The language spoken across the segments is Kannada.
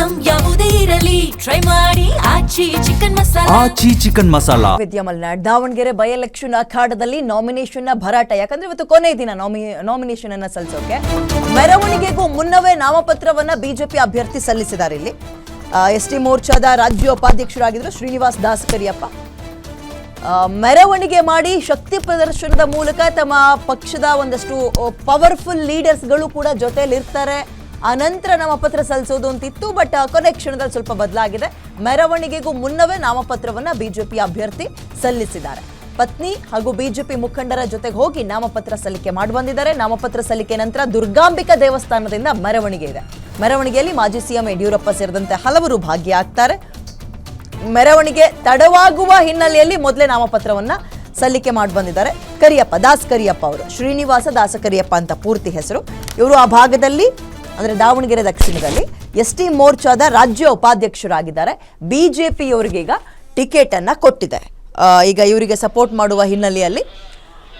ಐಟಂ ಯಾವುದೇ ಇರಲಿ ಟ್ರೈ ಮಾಡಿ Aachi chicken masala. Vidya Malnad Davanagere bye election ಅಖಾಡದಲ್ಲಿ ನಾಮಿನೇಷನ್ ಭರಾಟ. ಯಾಕಂದ್ರೆ ಇವತ್ತು ಕೊನೆ ದಿನ ನಾಮಿನೇಷನ್ ಅನ್ನ ಸಲ್ಲಿಸೋಕೆ. ಮೆರವಣಿಗೆಗೂ ಮುನ್ನವೇ ನಾಮಪತ್ರವನ್ನ ಬಿಜೆಪಿ ಅಭ್ಯರ್ಥಿ ಸಲ್ಲಿಸಿದ್ದಾರೆ. ಇಲ್ಲಿ ಎಸ್ಟಿ ಮೋರ್ಚಾದ ರಾಜ್ಯ ಉಪಾಧ್ಯಕ್ಷರಾಗಿದ್ದರು ಶ್ರೀನಿವಾಸ್ ದಾಸ್ ಕರಿಯಪ್ಪ ಮೆರವಣಿಗೆ ಮಾಡಿ ಶಕ್ತಿ ಪ್ರದರ್ಶನದ ಮೂಲಕ ತಮ್ಮ ಪಕ್ಷದ ಒಂದಷ್ಟು ಪವರ್ಫುಲ್ ಲೀಡರ್ಸ್ಗಳು ಕೂಡ ಜೊತೆಯಲ್ಲಿ ಇರ್ತಾರೆ, ಅನಂತರ ನಾಮಪತ್ರ ಸಲ್ಲಿಸೋದು ಅಂತಿತ್ತು. ಬಟ್ ಕೊನೆ ಕ್ಷಣದಲ್ಲಿ ಸ್ವಲ್ಪ ಬದಲಾಗಿದೆ. ಮೆರವಣಿಗೆಗೂ ಮುನ್ನವೇ ನಾಮಪತ್ರವನ್ನ ಬಿಜೆಪಿ ಅಭ್ಯರ್ಥಿ ಸಲ್ಲಿಸಿದ್ದಾರೆ. ಪತ್ನಿ ಹಾಗೂ ಬಿಜೆಪಿ ಮುಖಂಡರ ಜೊತೆಗೆ ಹೋಗಿ ನಾಮಪತ್ರ ಸಲ್ಲಿಕೆ ಮಾಡಿ ಬಂದಿದ್ದಾರೆ. ನಾಮಪತ್ರ ಸಲ್ಲಿಕೆ ನಂತರ ದುರ್ಗಾಂಬಿಕಾ ದೇವಸ್ಥಾನದಿಂದ ಮೆರವಣಿಗೆ ಇದೆ. ಮೆರವಣಿಗೆಯಲ್ಲಿ ಮಾಜಿ ಸಿಎಂ ಯಡಿಯೂರಪ್ಪ ಸೇರಿದಂತೆ ಹಲವರು ಭಾಗಿಯಾಗ್ತಾರೆ. ಮೆರವಣಿಗೆ ತಡವಾಗುವ ಹಿನ್ನೆಲೆಯಲ್ಲಿ ಮೊದಲೇ ನಾಮಪತ್ರವನ್ನ ಸಲ್ಲಿಕೆ ಮಾಡಿ ಬಂದಿದ್ದಾರೆ ದಾಸ್ ಕರಿಯಪ್ಪ ಅವರು. ಶ್ರೀನಿವಾಸ ದಾಸ ಕರಿಯಪ್ಪ ಅಂತ ಪೂರ್ತಿ ಹೆಸರು. ಇವರು ಆ ಭಾಗದಲ್ಲಿ ಅಂದ್ರೆ ದಾವಣಗೆರೆ ದಕ್ಷಿಣದಲ್ಲಿ ಎಸ್ಟಿ ಮೋರ್ಚಾದ ರಾಜ್ಯ ಉಪಾಧ್ಯಕ್ಷರಾಗಿದ್ದಾರೆ. ಬಿಜೆಪಿಯವರಿಗೆ ಈಗ ಟಿಕೆಟ್ ಅನ್ನ ಕೊಟ್ಟಿದೆ. ಈಗ ಇವರಿಗೆ ಸಪೋರ್ಟ್ ಮಾಡುವ ಹಿನ್ನೆಲೆಯಲ್ಲಿ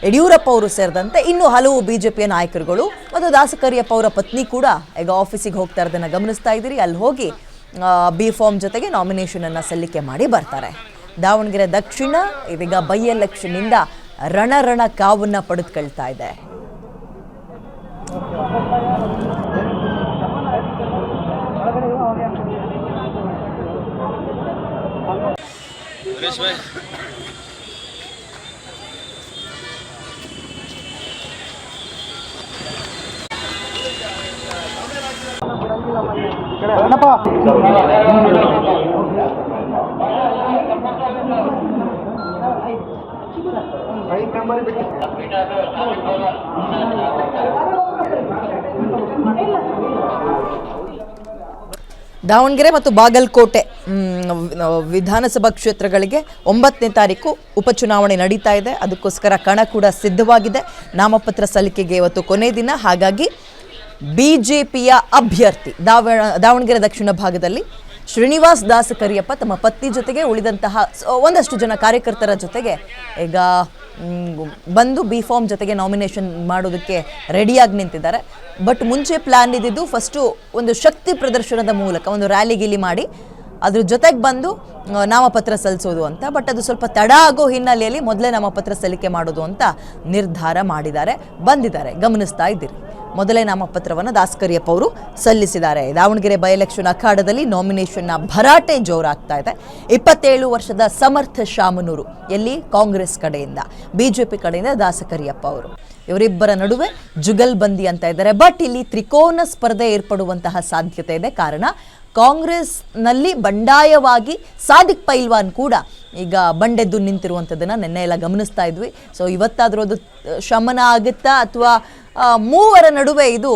ಯಡಿಯೂರಪ್ಪ ಅವರು ಸೇರಿದಂತೆ ಇನ್ನು ಹಲವು ಬಿಜೆಪಿಯ ನಾಯಕರುಗಳು ಮತ್ತು ದಾಸ ಕರಿಯಪ್ಪ ಅವರ ಪತ್ನಿ ಕೂಡ ಈಗ ಆಫೀಸಿಗೆ ಹೋಗ್ತಾ ಇರೋದನ್ನ ಗಮನಿಸ್ತಾ ಇದ್ದೀರಿ. ಅಲ್ಲಿ ಹೋಗಿ ಬಿ ಫಾರ್ಮ್ ಜೊತೆಗೆ ನಾಮಿನೇಷನ್ ಅನ್ನ ಸಲ್ಲಿಕೆ ಮಾಡಿ ಬರ್ತಾರೆ. ದಾವಣಗೆರೆ ದಕ್ಷಿಣ ಇದೀಗ ಬೈ ಎಲೆಕ್ಷನ್ ಇಂದ ರಣ ಕಾವನ್ನ ಪಡೆದುಕೊಳ್ತಾ ಇದೆ. ದಾವಣಗೆರೆ ಮತ್ತು ಬಾಗಲಕೋಟೆ ವಿಧಾನಸಭಾ ಕ್ಷೇತ್ರಗಳಿಗೆ 9ನೇ ತಾರೀಕು ಉಪಚುನಾವಣೆ ನಡೀತಾ ಇದೆ. ಅದಕ್ಕೋಸ್ಕರ ಕಣ ಕೂಡ ಸಿದ್ಧವಾಗಿದೆ. ನಾಮಪತ್ರ ಸಲ್ಲಿಕೆಗೆ ಇವತ್ತು ಕೊನೆ ದಿನ. ಹಾಗಾಗಿ ಬಿಜೆಪಿಯ ಅಭ್ಯರ್ಥಿ ದಾವಣಗೆರೆ ದಕ್ಷಿಣ ಭಾಗದಲ್ಲಿ ಶ್ರೀನಿವಾಸ್ ದಾಸ್ ಕರಿಯಪ್ಪ ತಮ್ಮ ಪತ್ನಿ ಜೊತೆಗೆ ಉಳಿದಂತಹ ಒಂದಷ್ಟು ಜನ ಕಾರ್ಯಕರ್ತರ ಜೊತೆಗೆ ಈಗ ಬಂದು ಬಿ ಫಾರ್ಮ್ ಜೊತೆಗೆ ನಾಮಿನೇಷನ್ ಮಾಡೋದಕ್ಕೆ ರೆಡಿಯಾಗಿ ನಿಂತಿದ್ದಾರೆ. ಬಟ್ ಮುಂಚೆ ಪ್ಲಾನ್ ಇದ್ದಿದ್ದು ಫಸ್ಟು ಒಂದು ಶಕ್ತಿ ಪ್ರದರ್ಶನದ ಮೂಲಕ ಒಂದು ರ್ಯಾಲಿ ಗಿಲಿ ಮಾಡಿ ಅದ್ರ ಜೊತೆಗೆ ಬಂದು ನಾಮಪತ್ರ ಸಲ್ಲಿಸೋದು ಅಂತ. ಬಟ್ ಅದು ಸ್ವಲ್ಪ ತಡ ಆಗೋ ಹಿನ್ನೆಲೆಯಲ್ಲಿ ಮೊದಲೇ ನಾಮಪತ್ರ ಸಲ್ಲಿಕೆ ಮಾಡೋದು ಅಂತ ನಿರ್ಧಾರ ಬಂದಿದ್ದಾರೆ. ಗಮನಿಸ್ತಾ ಇದ್ದೀರಿ. ಮೊದಲೇ ನಾಮಪತ್ರವನ್ನು ದಾಸ್ ಕರಿಯಪ್ಪ ಅವರು ಸಲ್ಲಿಸಿದ್ದಾರೆ. ದಾವಣಗೆರೆ ಬೈ ಎಲೆಕ್ಷನ್ ಅಖಾಡದಲ್ಲಿ ನಾಮಿನೇಷನ್ನ ಭರಾಟೆ ಜೋರಾಗ್ತಾ ಇದೆ. 27 ವರ್ಷದ ಸಮರ್ಥ ಶಾಮನೂರು ಎಲ್ಲಿ ಕಾಂಗ್ರೆಸ್ ಕಡೆಯಿಂದ, ಬಿಜೆಪಿ ಕಡೆಯಿಂದ ದಾಸ ಕರಿಯಪ್ಪ ಅವರು. ಇವರಿಬ್ಬರ ನಡುವೆ ಜುಗಲ್ಬಂದಿ ಅಂತ ಇದ್ದಾರೆ. ಬಟ್ ಇಲ್ಲಿ ತ್ರಿಕೋನ ಸ್ಪರ್ಧೆ ಏರ್ಪಡುವಂತಹ ಸಾಧ್ಯತೆ ಇದೆ. ಕಾರಣ ಕಾಂಗ್ರೆಸ್ನಲ್ಲಿ ಬಂಡಾಯವಾಗಿ ಸಾದಿಕ್ ಪೈಲ್ವಾನ್ ಕೂಡ ಈಗ ಬಂಡೆದ್ದು ನಿಂತಿರುವಂಥದ್ದನ್ನು ನಿನ್ನೆ ಎಲ್ಲ ಗಮನಿಸ್ತಾ ಇದ್ವಿ. ಸೊ ಇವತ್ತಾದರೂ ಅದು ಶಮನ ಆಗುತ್ತಾ ಅಥವಾ ಮೂವರ ನಡುವೆ ಇದು